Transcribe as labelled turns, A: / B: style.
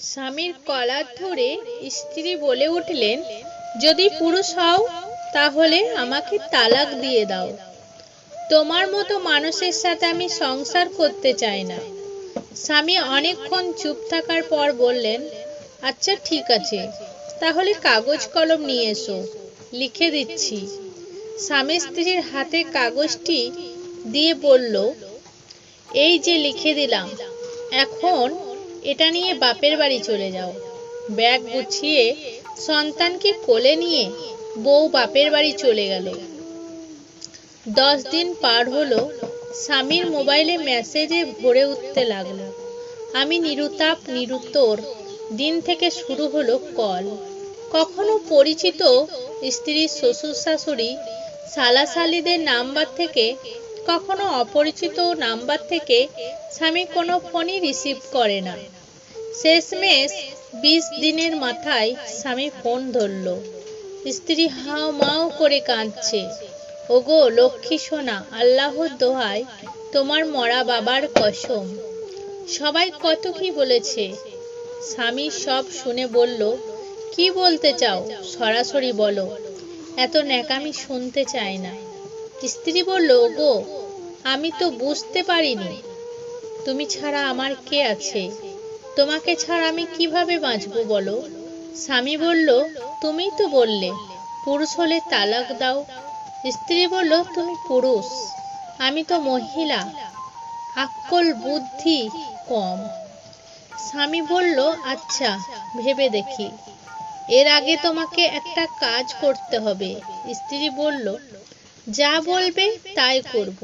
A: স্বামীর কলার ধরে স্ত্রী বলে উঠলেন, যদি পুরুষ হও তাহলে আমাকে তালাক দিয়ে দাও। তোমার মতো মানুষের সাথে আমি সংসার করতে চাই না। স্বামী অনেকক্ষণ চুপ থাকার পর বললেন, আচ্ছা ঠিক আছে, তাহলে কাগজ কলম নিয়ে এসো, লিখে দিচ্ছি। স্বামী স্ত্রীর হাতে কাগজটি দিয়ে বলল, এই যে লিখে দিলাম, এখন এটা নিয়ে বাপের বাড়ি চলে যাও। ব্যাগ গুছিয়ে সন্তানকে কোলে নিয়ে বউ বাপের বাড়ি চলে গেল। 10 দিন পার হলো, স্বামীর মোবাইলে মেসেজে ভরে উঠতে লাগলো। আমি নিরুত্তাপ নিরুত্তর। দিন থেকে শুরু হলো কল। কখনো পরিচিত স্ত্রীর শ্বশুর শাশুড়ি শালাশালিদের নাম্বার থেকে, কখনো অপরিচিত নাম্বার থেকে। স্বামী কোনো ফোনই রিসিভ করে না। শেষমেশ 20 দিনের মাথায় স্বামী ফোন ধরল। স্ত্রী হাও মাও করে কাঁদছে, ওগো লক্ষ্মী সোনা, আল্লাহর দোহাই, তোমার মরা বাবার কসম। সবাই কত কি বলেছে। স্বামী সব শুনে বলল, কি বলতে চাও সরাসরি বলো, এত ন্যাকামি শুনতে চাই না। স্ত্রী বলল, ওগো আমি তো বুঝতে পারিনি, তুমি ছাড়া আমার কে আছে, তোমাকে ছাড়া আমি কিভাবে বাঁচবো বলো। স্বামী বলল, তুমিই তো বললে পুরুষ হলে তালাক দাও। স্ত্রী বলল, তুমি পুরুষ, আমি তো মহিলা, আক্কল বুদ্ধি কম। স্বামী বলল, আচ্ছা ভেবে দেখি, এর আগে তোমাকে একটা কাজ করতে হবে। স্ত্রী বলল, যা বলবে তাই করব।